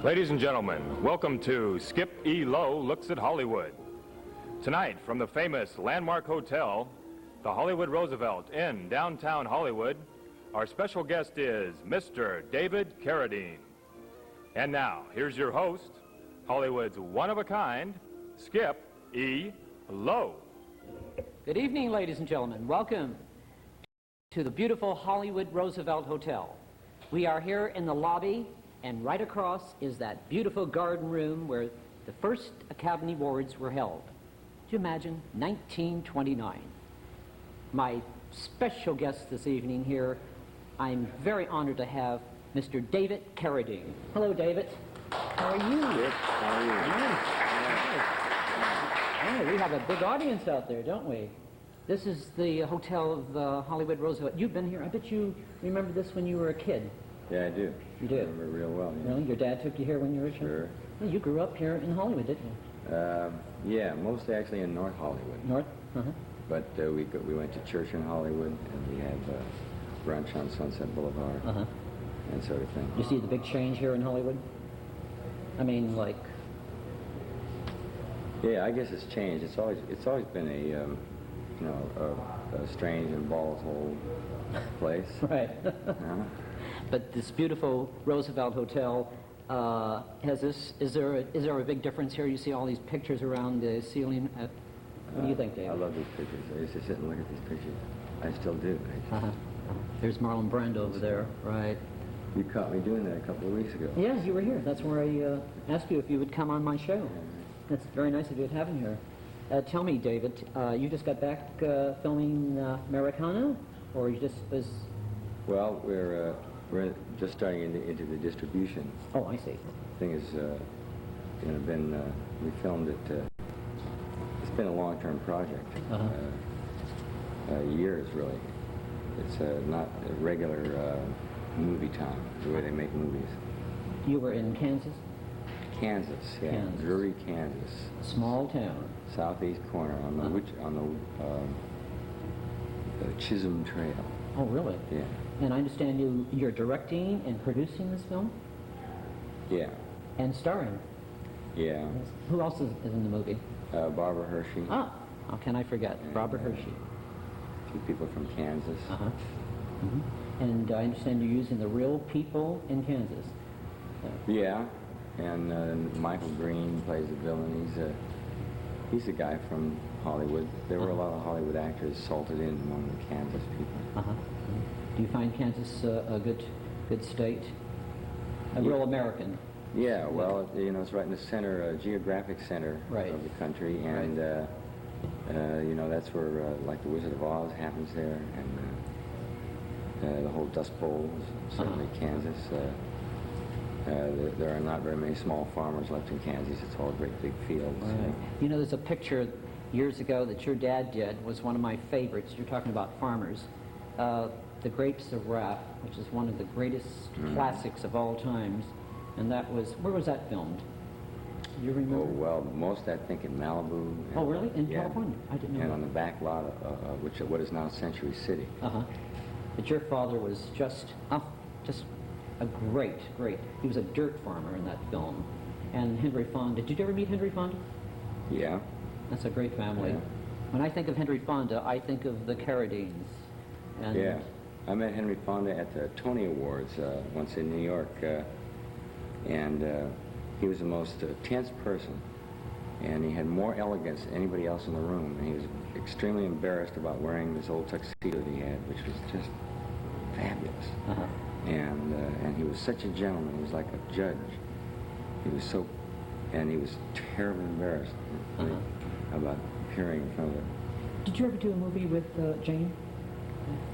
Ladies and gentlemen, welcome to Skip E. Lowe Looks at Hollywood. Tonight, from the famous landmark hotel, the Hollywood Roosevelt in downtown Hollywood, our special guest is Mr. David Carradine. And now, here's your host, Hollywood's one-of-a-kind, Skip E. Lowe. Good evening, ladies and gentlemen. Welcome to the beautiful Hollywood Roosevelt Hotel. We are here in the lobby, and right across is that beautiful garden room where the first Academy Awards were held. Could you imagine? 1929. My special guest this evening here, I'm very honored to have Mr. David Carradine. Hello, David. How are you? Good. How are you? Nice. We have a big audience out there, don't we? This is the hotel of the Hollywood Roosevelt. You've been here. I bet you remember this when you were a kid. Yeah, I do. You do? I remember real well. Yeah. Really? Your dad took you here when you were a child? Sure. Well, you grew up here in Hollywood, didn't you? Yeah, mostly actually in North Hollywood. North? Uh-huh. But we went to church in Hollywood, and we had brunch on Sunset Boulevard, and sort of thing. You see the big change here in Hollywood? I mean, like... Yeah, I guess it's changed. It's always been a strange and volatile place. Right. But this beautiful Roosevelt Hotel is there a big difference here? You see all these pictures around the ceiling. What do you think, Dave? I love these pictures. I used to sit and look at these pictures. I still do. There's Marlon Brando over there, right? You caught me doing that a couple of weeks ago. Yes, you were here. That's where I asked you if you would come on my show. That's very nice of you to have him here. Tell me, David, you just got back filming Americana, or you just was... Well, we're just starting into the distribution. Oh, I see. Thing is, we filmed it. It's been a long-term project. Years, really. It's not a regular movie time, the way they make movies. You were in Kansas? Kansas, yeah. Kansas. Drury, Kansas. Small town. Southeast corner on the Chisholm Trail. Oh, really? Yeah. And I understand you're directing and producing this film? Yeah. And starring? Yeah. Who else is in the movie? Barbara Hershey. Ah, how can I forget? And, Barbara Hershey. A few people from Kansas. And I understand you're using the real people in Kansas. Yeah. And Michael Green plays the villain. He's a guy from Hollywood. There were a lot of Hollywood actors salted in among the Kansas people. Do you find Kansas a good state? Real American? Yeah, well, it's right in the center, geographic center of the country, and that's where like the Wizard of Oz happens there, and the whole Dust Bowl is certainly Kansas. There are not very many small farmers left in Kansas. It's all great big fields. Right. There's a picture years ago that your dad did, was one of my favorites. You're talking about farmers. The Grapes of Wrath, which is one of the greatest classics of all times. And that was, where was that filmed? You remember? Oh, well, most I think in Malibu. Oh, really? In California? I didn't know. And on the back lot of what is now Century City. But your father was just a great, he was a dirt farmer in that film. And Henry Fonda, did you ever meet Henry Fonda? Yeah. That's a great family. Yeah. When I think of Henry Fonda, I think of the Carradines. And yeah. I met Henry Fonda at the Tony Awards once in New York, and he was the most tense person, and he had more elegance than anybody else in the room, and he was extremely embarrassed about wearing this old tuxedo that he had, which was just fabulous. And he was such a gentleman. He was like a judge. And he was terribly embarrassed about appearing in front of her. Did you ever do a movie with Jane?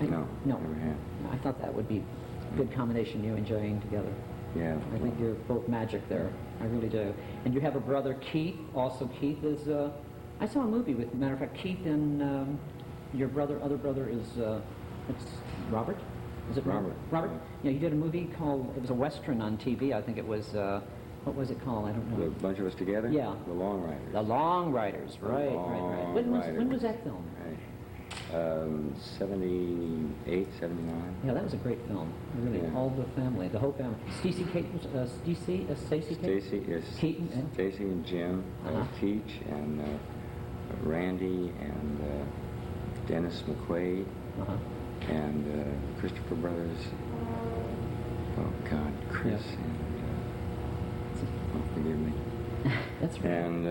No. No. Never had. I thought that would be a good combination, you and Jane together. Yeah. I think you're both magic there. I really do. And you have a brother, Keith. Also, Keith is, I saw a movie with, matter of fact, Keith and your other brother is, it's Robert? Is it Robert? Robert? Yeah, you did a movie called, it was a Western on TV. I think it was, what was it called? I don't know. The bunch of us together? Yeah. The Long Riders. The Long Riders, right. When was that film? Right. 78, 79. Yeah, that was a great film. Really, Yeah. all the family, the whole family. Stacey Keaton, Stacey Keaton? Stacy is Keaton, yeah. Stacy and Jim, Teach, and Randy, and Dennis McQuaid, and Christopher Brothers. Oh God, Chris, Yeah. and oh, forgive me. That's right. And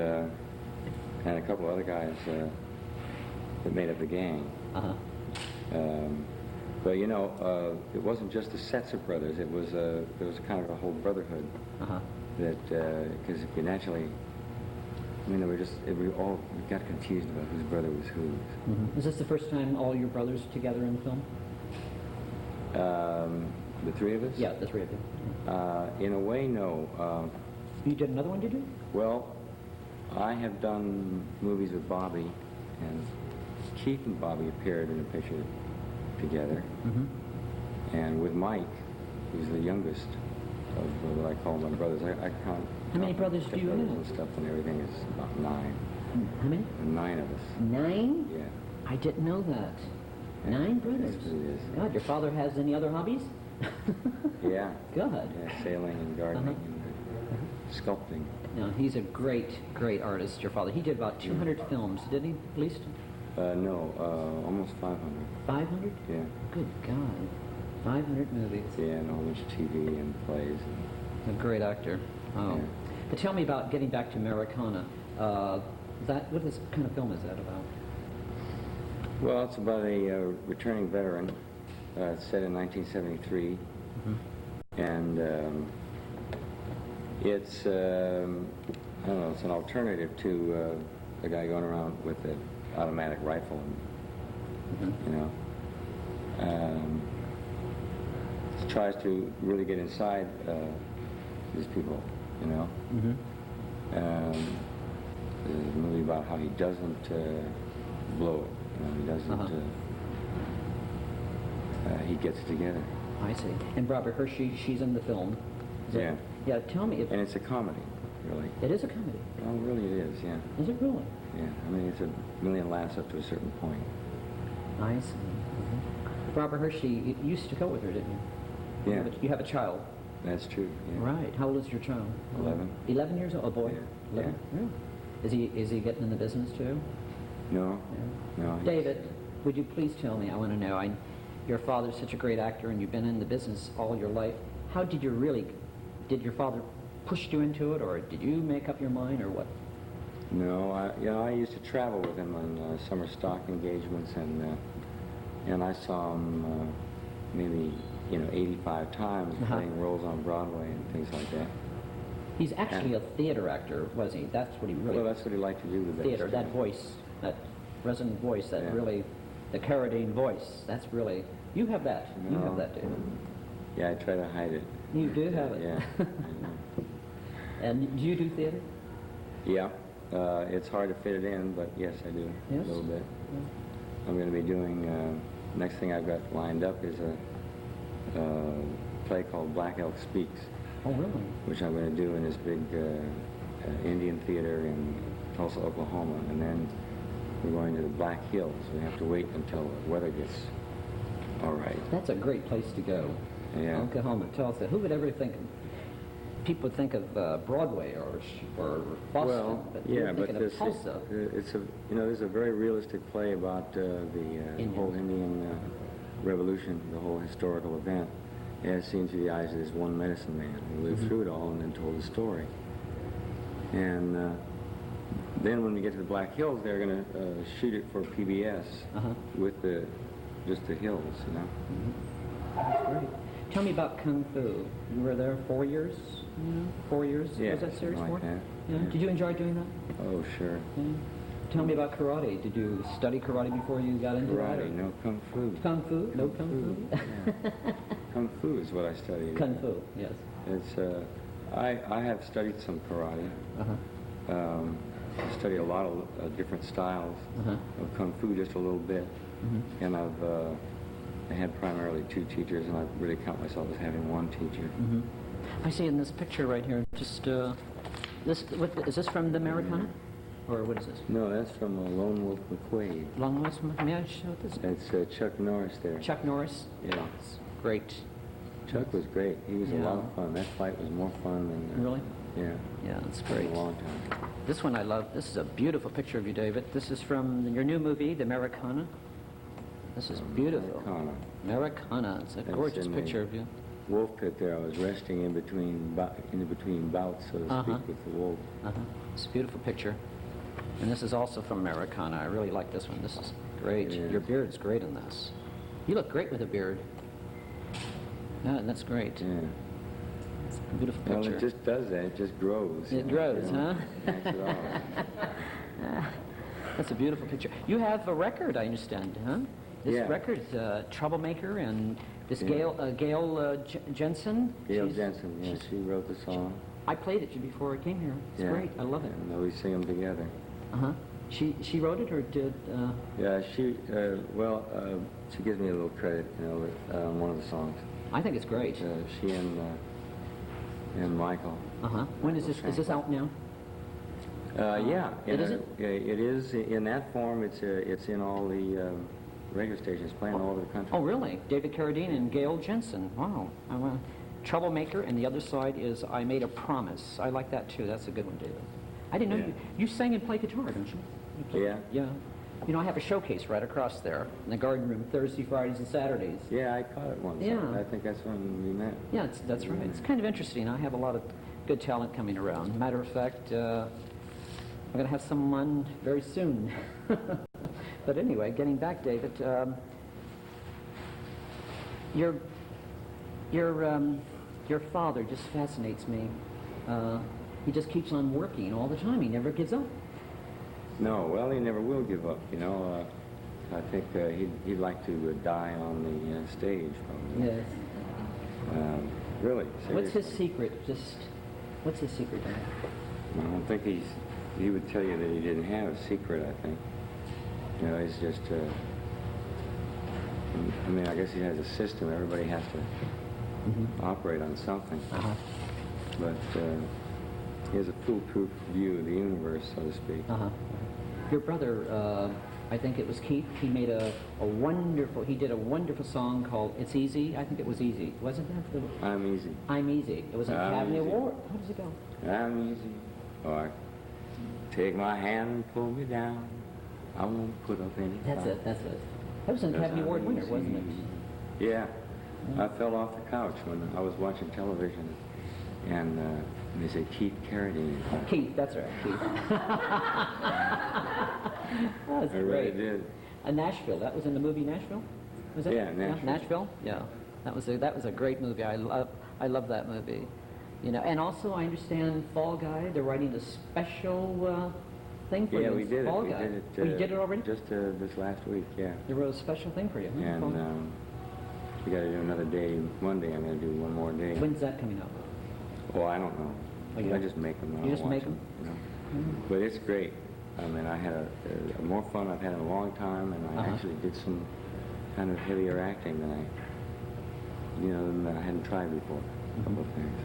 a couple other guys that made up the gang. But you know, it wasn't just the Setzer brothers. It was there was kind of a whole brotherhood that because you naturally, I mean, we got confused about whose brother was whose. Is this the first time all your brothers together in film? The three of us? Yeah, the three of you. In a way, no. You did another one, did you? Well, I have done movies with Bobby, and Keith and Bobby appeared in a picture together. And with Mike, who's the youngest of what I call my brothers. I count. How many brothers do you brothers have? and stuff, and everything is about 9. How many? 9 of us. 9? Yeah. I didn't know that. 9 brothers? Yes, it is. God, your father has any other hobbies? Yeah. Good. Yeah, sailing and gardening and sculpting. No, he's a great, great artist, your father. He did about 200 films, didn't he, at least? No, almost 500. 500? Yeah. Good God. 500 movies. Yeah, and a whole bunch of TV and plays. A great actor. Oh. Yeah. But tell me about getting back to Americana. What kind of film is that about? Well, it's about a returning veteran. It's set in 1973. And it's, I don't know, it's an alternative to the guy going around with an automatic rifle, and, you know. Tries to really get inside these people, you know. There's a movie about how he doesn't blow it, you know, he doesn't, he gets it together. I see. And Barbara Hershey, she's in the film. Is it? Yeah. Yeah, tell me if... And it's a comedy, really. It is a comedy. Oh, really it is, yeah. Is it really? Yeah, I mean, it's a million laughs up to a certain point. I see. Barbara Hershey, you used to go with her, didn't you? Yeah. You have a child. That's true, yeah. Right. How old is your child? 11. 11 years old? A boy? Yeah. 11? Yeah. Is he getting in the business too? No, no. David, would you please tell me, I want to know, your father's such a great actor and you've been in the business all your life. How did you really, did your father push you into it, or did you make up your mind, or what? No, I used to travel with him on summer stock engagements, and I saw him maybe 85 times playing roles on Broadway and things like that. He's actually a theater actor, was he? That's what he really... Well, that's what he liked to do with theater, that voice, that resonant voice, that really, the Carradine voice, that's really... You have that. You have that, David. Yeah, I try to hide it. You do have it. Yeah. And do you do theater? Yeah. It's hard to fit it in, but yes, I do. Yes? A little bit. I'm going to be doing, next thing I've got lined up is a play called Black Elk Speaks. Oh, really? Which I'm going to do in this big Indian theater in Tulsa, Oklahoma. And then we're going to the Black Hills. We have to wait until the weather gets all right. That's a great place to go. Yeah. Oklahoma, Tulsa. Who would ever think... People think of Broadway or Boston, Well, but yeah, you're but thinking of Tulsa. it's a there's a very realistic play about the whole Indian Revolution, the whole historical event, as seen through the eyes of this one medicine man who lived through it all and then told the story. And then when we get to the Black Hills, they're going to shoot it for PBS with just the hills, you know. That's great. Tell me about Kung Fu. You were there 4 years? 4 years? Yeah, Was that series like 4? that. Yeah. Did you enjoy doing that? Oh, sure. Yeah. Tell me about karate. Did you study karate before you got into that? Karate, no Kung Fu. Kung Fu? No Kung Fu? Yeah. Kung Fu is what I studied. Kung Fu, yes. It's I have studied some karate. I studied a lot of different styles of Kung Fu, just a little bit. And I had primarily 2 teachers, and I really count myself as having 1 teacher. I see in this picture right here, just, is this from the Americana? Or what is this? No, that's from Lone Wolf McQuade. Long West, may I show this? That's Chuck Norris there. Chuck Norris? Yeah. It's great. Chuck was great. He was a Yeah. lot of fun. That fight was more fun than... Really? Yeah. Yeah, that's In great. a long time. This one I love. This is a beautiful picture of you, David. This is from your new movie, The Americana. This is beautiful. Americana. Americana. It's a That's gorgeous in picture of you. Wolf pit there. I was resting in between bouts, so to speak, with the wolf. It's a beautiful picture. And this is also from Americana. I really like this one. This is great. It is. Your beard's great in this. You look great with a beard. Yeah, that's great. Yeah. It's a beautiful Well, picture. it just does that. It just grows. It grows, huh? That's it all. That's a beautiful picture. You have a record, I understand, huh? This Yeah. record's Troublemaker, and this Yeah. Gail Jensen. Gail she's- Jensen, yeah, she wrote the song. I played it before I came here. It's Yeah. great. I love it. And we sing them together. Uh-huh. She wrote it, or did... Yeah, she gives me a little credit, on one of the songs. I think it's great. She and Michael. Uh-huh. When is this? Is this out now? Yeah. It isn't? It is in that form. It's in all the radio stations playing all over the country. Oh, really? David Carradine and Gail Jensen. Wow. Troublemaker, and the other side is I Made a Promise. I like that, too. That's a good one, David. I didn't know Yeah. you sing and play guitar, don't you? Yeah. Yeah. You know, I have a showcase right across there in the garden room Thursday, Fridays, and Saturdays. Yeah, I caught it once. Yeah. I think that's when we met. Yeah, that's right. It's kind of interesting. I have a lot of good talent coming around. Matter of fact, I'm going to have someone very soon. But anyway, getting back, David, your father just fascinates me. He just keeps on working all the time. He never gives up. No, well, he never will give up. I think he'd like to die on the stage, probably. Yes. Really. What's his seriously. secret? What's his secret? I don't think he would tell you that he didn't have a secret, I think. He's just, I guess he has a system. Everybody has to operate on something. Uh-huh. But he has a foolproof view of the universe, so to speak. Uh-huh. Your brother, I think it was Keith, he made he did a wonderful song called It's Easy. I think it was Easy. Wasn't that? I'm easy. I'm Easy. It was an I'm Academy easy. Award. How does it go? I'm easy. Or take my hand and pull me down. I won't put up any That's fight. it. That was an Academy Award winner, wasn't it? Yeah. I fell off the couch when I was watching television, and they said Keith Carradine. Keith, that's right, Keith. That's I really great. did. Nashville. That was in the movie Nashville. Was it? Yeah, Nashville. Nashville. Yeah, that was a great movie. I love that movie. And also I understand Fall Guy. They're writing a special thing for you. Yeah, we did Fall it. Guy. We did it. Oh, you did it already? Just this last week, yeah. They wrote a special thing for you. Huh? Fall Guy. And we got to do another day. Monday, I'm going to do one more day. When's that coming up? Oh, I don't know. Oh, you I don't? just make them. You just make them? But it's great. I mean, I had a more fun I've had in a long time, and I actually did some kind of heavier acting than I hadn't tried before. A couple of things.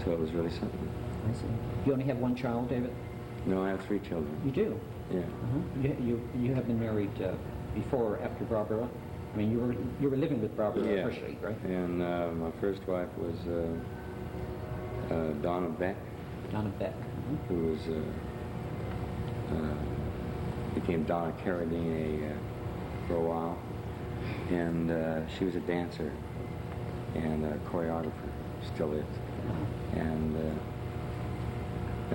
So it was really something. I see. You only have one child, David? No, I have 3 children. You do? Yeah. You have been married before or after Barbara? I mean, you were living with Barbara Yeah. officially, right? And my first wife was Donna Beck, Donna Beck. who was became Donna Carradine for a while, and she was a dancer and a choreographer, still is. And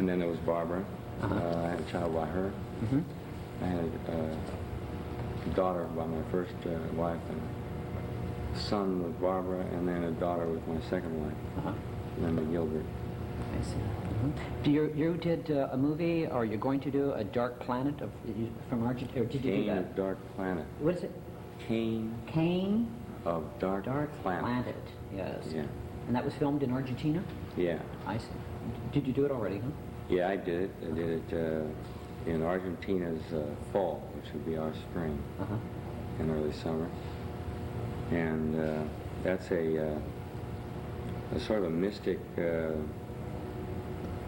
then there was Barbara. I had a child by her. I had a daughter by my first wife, and a son with Barbara, and then a daughter with my second wife, Linda Gilbert. I see. You did a movie, or you're going to do a Dark Planet from Argentina? Or did you do Kane that? of Dark Planet. What is it? Kane of Dark Planet. Yes. Yeah. And that was filmed in Argentina? Yeah. I see. Did you do it already, huh? Yeah, I did it. I did it in Argentina's fall, which would be our spring and early summer. And that's a sort of a mystic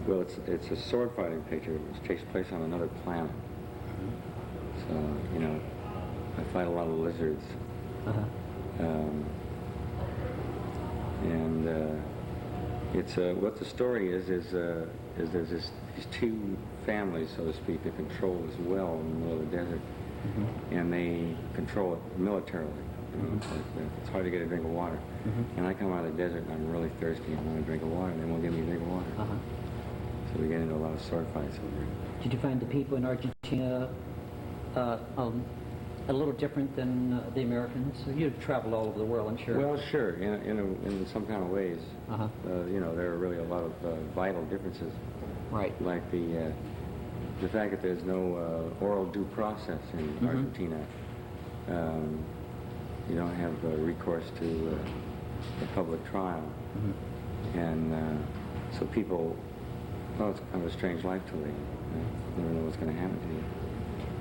Well, it's a sword fighting picture which takes place on another planet. So, you know, I fight a lot of lizards. Uh-huh. It's what the story is there's these two families, so to speak, that control this well in the middle of the desert, and they control it militarily. You know, it's hard to get a drink of water. And I come out of the desert and I'm really thirsty and want a drink of water, and they won't give me a drink of water. So we get into a lot of sword fights over it. Did you find the people in Argentina a little different than the Americans? You've traveled all over the world, I'm sure. Well, sure, in some kind of ways. You know, there are really a lot of vital differences. Right. Like the fact that there's no oral due process in Argentina. You don't have recourse to a public trial. And so people, well, it's kind of a strange life to lead. You never know what's going to happen to you.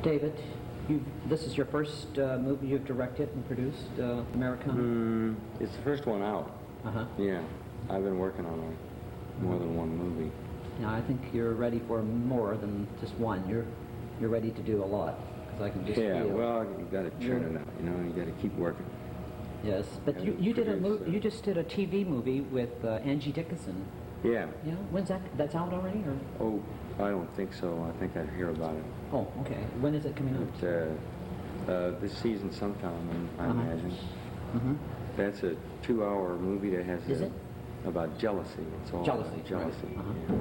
David, this is your first movie you've directed and produced, Americana? It's the first one out. Yeah, I've been working on more than one movie. Now, I think you're ready for more than just one. You're ready to do a lot, because I can just feel. Well, you got to churn it out. You know, you got to keep working. Yes, but you did a movie. You just did a TV movie with Angie Dickinson. Yeah. Yeah. When's that? That's out already, or? Oh, I don't think so. I think I hear about it. Oh, okay. When is it coming out? This season sometime, I imagine. That's a 2-hour movie that has Is it? About jealousy. It's all Jealousy. about jealousy. Right. Yeah.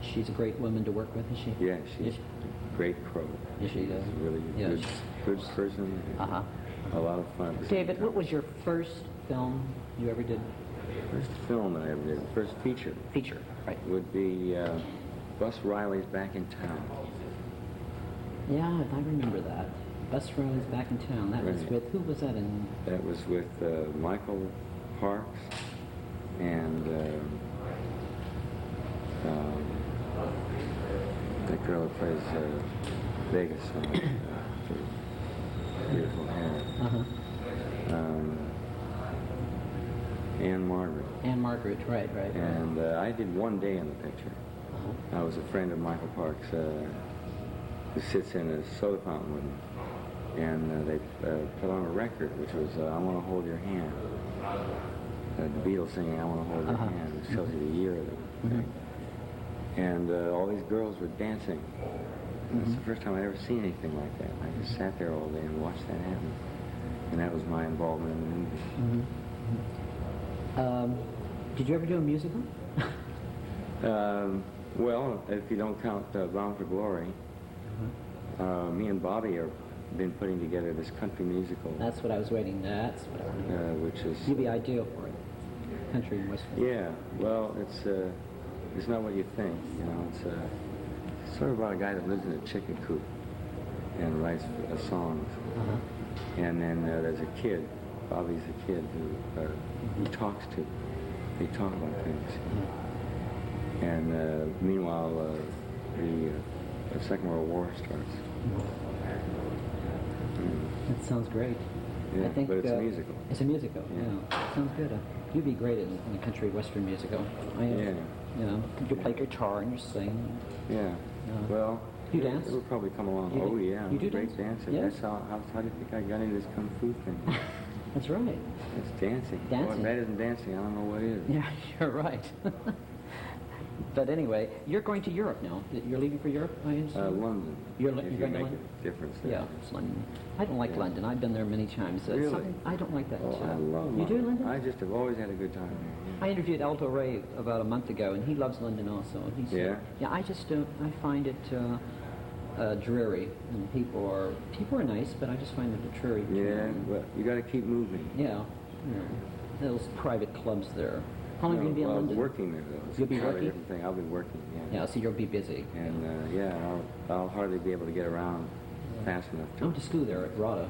She's a great woman to work with, is she? Yeah, she's a great pro. Yes, she does. She's a really good person. A lot of fun. David, what was your first film you ever did? First film that I ever did, first feature. Feature, right. Would be Bus Riley's Back in Town. Yeah, I remember that. Bus Riley's Back in Town. That was with, who was that in? That was with Michael Parks and the girl who plays Vegas, beautiful hair. Anne Margaret. Anne Margaret, right. And I did one day in the picture. I was a friend of Michael Parks who sits in a soda fountain with me. And they put on a record, which was I Want to Hold Your Hand. The Beatles singing I Want to Hold Your Hand, which tells you the year of the thing. And all these girls were dancing. It's the first time I'd ever seen anything like that. I just sat there all day and watched that happen. And that was my involvement in the movie. Did you ever do a musical? Well, if you don't count Bound for Glory, me and Bobby have been putting together this country musical. That's what I was waiting. That's what I was waiting. Which is... You'd be ideal for it. Country and western. Yeah, well, it's not what you think, you know. It's sort of about a guy that lives in a chicken coop and writes songs. And then there's a kid, Bobby's a kid who he talks to. They talk about things. And meanwhile, the Second World War starts. That sounds great. Yeah, I think, but it's a musical. It's a musical, yeah. Sounds good. You'd be great in a country western musical. You know, you play guitar and you sing. Yeah. Well, you dance? It would probably come along. You Yeah. You do great dance? dancer. Yes. That's how do you think I got into this kung fu thing? That's right. It's dancing. Dancing. Well, if that isn't dancing, I don't know what is. Yeah, you're right. But anyway, you're going to Europe now. You're leaving for Europe, I understand? London. You're if going you to make London? a difference there. Yeah, it's London. I don't like London. I've been there many times. Really? I don't like that. Oh, I love You do London? I just have always had a good time there. I interviewed Alto Ray about a month ago, and he loves London also. He said, yeah, I just don't. I find it dreary, and people are nice, but I just find it dreary. Yeah, but you got to keep moving. Yeah. Those private clubs there. How long are you going to be in well, London? Working there, though. It's You'll be a working? different thing. I'll be working, yeah. Yeah, so you'll be busy. And I'll hardly be able to get around fast enough I went to school there at RADA,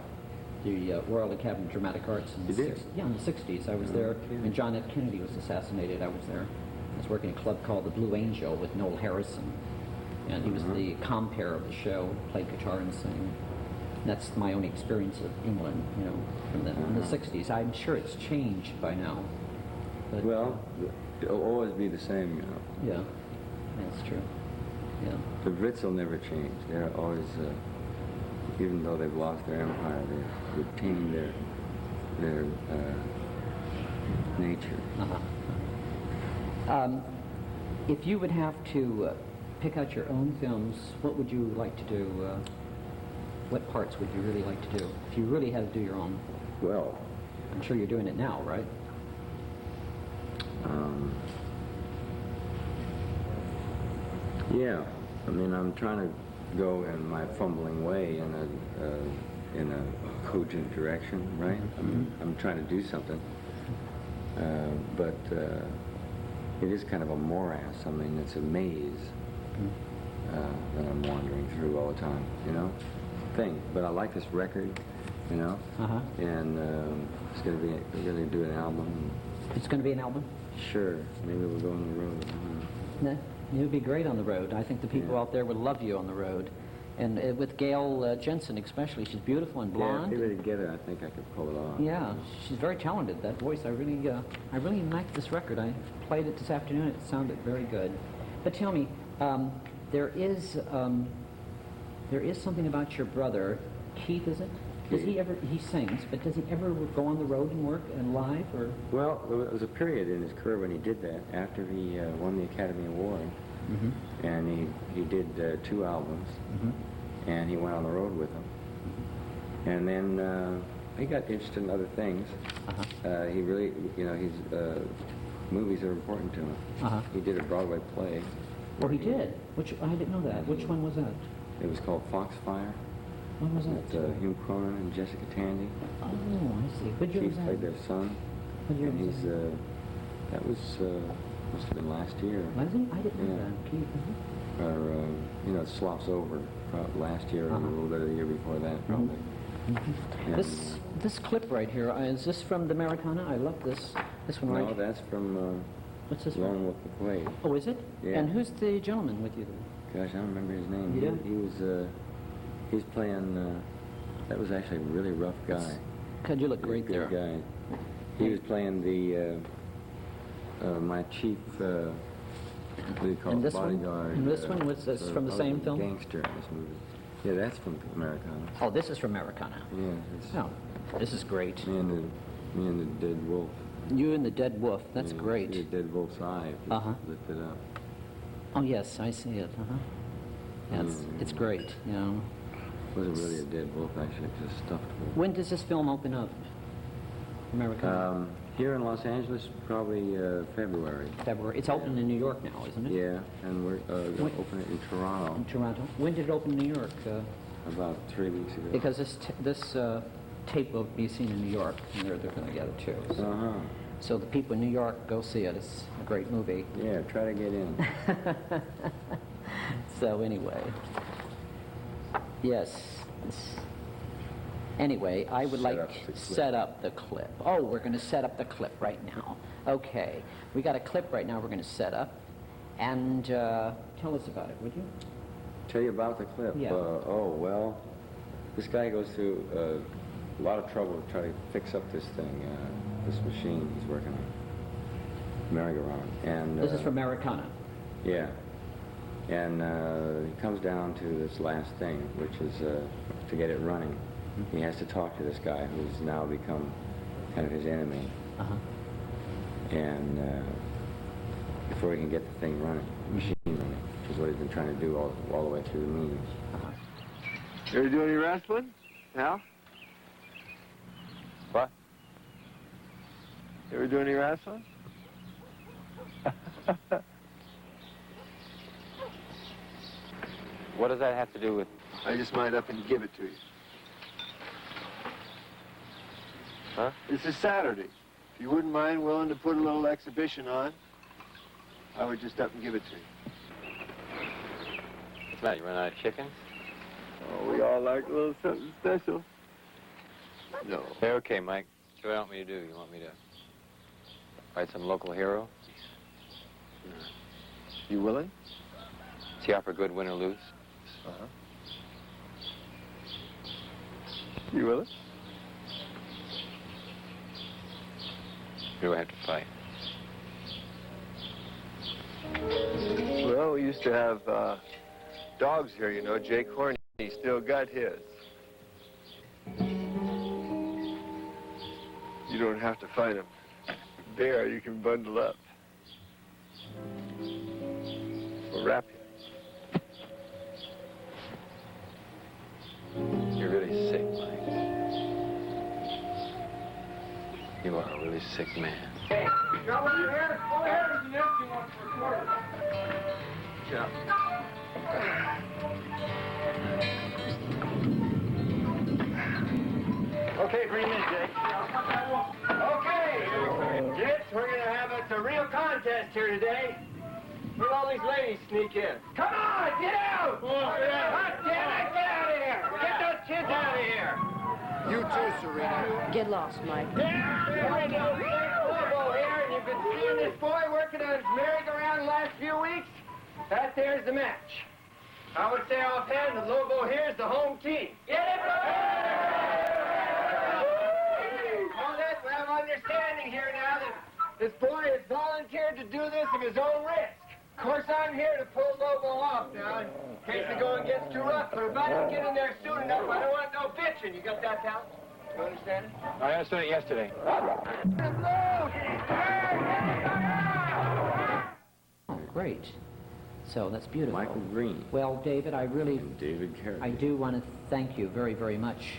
the Royal Academy of Dramatic Arts. In You did? Yeah, in the 60s. I was there when John F. Kennedy was assassinated. I was there. I was working at a club called the Blue Angel with Noel Harrison. And he was the compere of the show, played guitar and sang. That's my only experience of England, you know, from in the 60s. I'm sure it's changed by now. But, well, it'll always be the same, you know. yeah. That's true. Yeah. The Brits will never change. They're always, even though they've lost their empire, they retain their nature. Uh-huh. If you would have to pick out your own films, what would you like to do? What parts would you really like to do? If you really had to do your own. Well, I'm sure you're doing it now, right? Yeah. I mean, I'm trying to go in my fumbling way in a cogent direction, right? I mean, I'm trying to do something, but it is kind of a morass. I mean, it's a maze that I'm wandering through all the time, you know? But I like this record, you know? Uh-huh. And it's going to be, we're going to do an album. It's going to be an album? Sure. Maybe we'll go on the road. No, you would be great on the road. I think the people out there would love you on the road. And with Gail Jensen especially, she's beautiful and blonde. Yeah, if we were together, I think I could pull it off. Yeah, she's very talented. That voice, I really liked this record. I played it this afternoon. It sounded very good. But tell me, there is something about your brother, Keith, is it? Does he ever? He sings, but does he ever go on the road and work and live, or? Well, there was a period in his career when he did that after he won the Academy Award, and he did 2 albums, and he went on the road with them, and then he got interested in other things. He really, you know, his movies are important to him. He did a Broadway play. Oh, he did. Which I didn't know that. Which one was that? It was called Foxfire. When was that? With Hugh Cronin and Jessica Tandy. Oh, I see. What year was Keith that? played their son. What year And was he's that? that was must have been last year. Was he? I didn't know Yeah. that. Keith. Or you know, it slops over last year or a little bit of the year before that, probably. And, This clip right here, is this from the Americana? I love this. This one right no, that's from What's this Lone one? Wolf McQuaid. Oh, is it? Yeah. And who's the gentleman with you there? Gosh, I don't remember his name. You don't? He was he's playing. That was actually a really rough guy. God, you look great Good there. guy. He was playing the my chief. What do you call And it? this one? Bodyguard. And this one was this from the same film? Gangster in this movie. Yeah, that's from Americana. Oh, this is from Americana. Yeah, it's Oh, this is great. me and the dead wolf. You and the Dead Wolf. That's Yeah, great. The dead wolf's eye. Uh-huh. Lifted up. Oh, yes, I see it. Yeah, it's great, you know. It wasn't really a dead wolf, actually. It was a stuffed wolf. When does this film open up? Americana? Here in Los Angeles, probably February. February. It's open in New York now, isn't it? Yeah, and we're going When- to open it in Toronto In Toronto. When did it open in New York? about 3 weeks ago. Because this tape will be seen in New York, and they're going to get it too. So. Uh-huh. So the people in New York, go see it. It's a great movie. Yeah, try to get in. So anyway, yes. Anyway, I would like to set up the clip. Oh, we're going to set up the clip right now. Okay, we got a clip right now we're going to set up. And tell us about it, would you? Tell you about the clip. Yeah. Oh, well, this guy goes through a lot of trouble to try to fix up this thing, this machine he's working on, merry-go-round. And This is from Americana. Yeah. And he comes down to this last thing, which is to get it running. He has to talk to this guy who's now become kind of his enemy. And before he can get the thing running, the machine running, which is what he's been trying to do all the way through the meetings. You ever do any wrestling? Hal? What? You ever do any wrestling? What does that have to do with... I just might up and give it to you. Huh? This is Saturday. If you wouldn't mind willing to put a little exhibition on, I would just up and give it to you. What's that, you run out of chickens? Oh, we all like a little something special. No. Hey, okay, Mike. So what do you want me to do? You want me to fight some local hero? You willing? Is he offer good, win or lose? Uh-huh. You willing? Who do I have to fight? Well, Lowe used to have dogs here, you know. Jake Horney still got his. You don't have to fight him. There, you can bundle up. We'll wrap you. You're really sick, Mike. You are a really sick man. Hey, you got one here? Go ahead with the empty one for a quarter. Yeah. Okay, bring him in, Jake. Okay, kids, we're going to have a real contest here today. Where'd all these ladies sneak in? Come on, get out! God damn it, get out of here! Get those kids out of here! You too, Serena. Get lost, Mike. There we go. Lobo here, and you've been seeing this boy working on his merry-go-round the last few weeks? That there's the match. I would say offhand that Lobo here is the home team. Get it, Well, let's have understanding here now that this boy has volunteered to do this of his own risk. Of course, I'm here to pull Lobo off now in case the going gets too rough. But if I don't get in there soon enough, I don't want no bitching. You got that, pal? You understand it? I understood it yesterday. Oh, great. So that's beautiful. Michael Green. Well, David, I really, David Carradine. I do want to thank you very, very much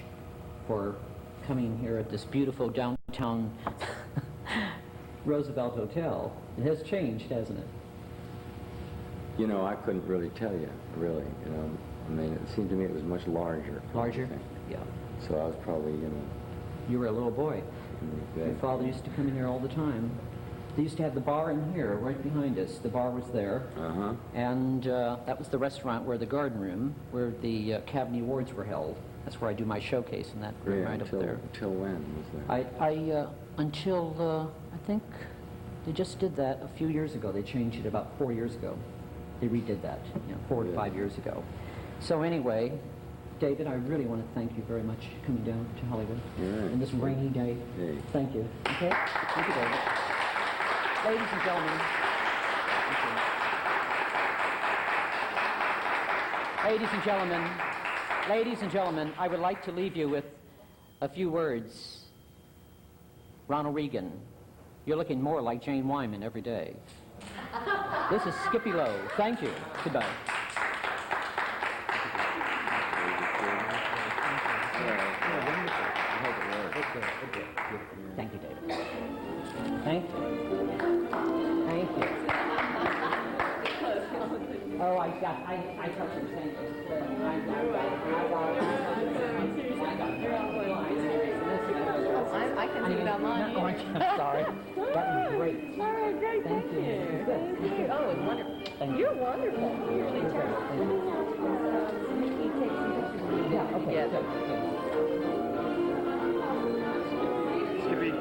for coming here at this beautiful downtown Roosevelt Hotel. It has changed, hasn't it? You know, I couldn't really tell you, really. You know, I mean, it seemed to me it was much larger. Larger? Yeah. So I was probably, you know, You were a little boy. in Your father used to come in here all the time. They used to have the bar in here, right behind us. The bar was there. Uh-huh. And that was the restaurant where the garden room, where the Academy Awards were held. That's where I do my showcase in that room Yeah, right until, up there. until when was that? Until I think they just did that a few years ago. They changed it about 4 years ago. They redid that, 4 to 5 years ago. So anyway, David, I really want to thank you very much for coming down to Hollywood Yeah. on this rainy day. Hey. Thank you. Okay? Thank you, David. Ladies and gentlemen. Ladies and gentlemen, I would like to leave you with a few words. Ronald Reagan, you're looking more like Jane Wyman every day. This is Skippy Lowe. Thank you. Goodbye. Thank you, David. Thank you. Thank you. Oh, I thought you were saying I can do it on mine. I'm sorry. That was great. All right, great. Thank you. Thank you. Oh, it's wonderful. Thank You're wonderful. You really You're tell. great. Thank you. You take some pictures of you Yeah, okay. together. Good. Skippy.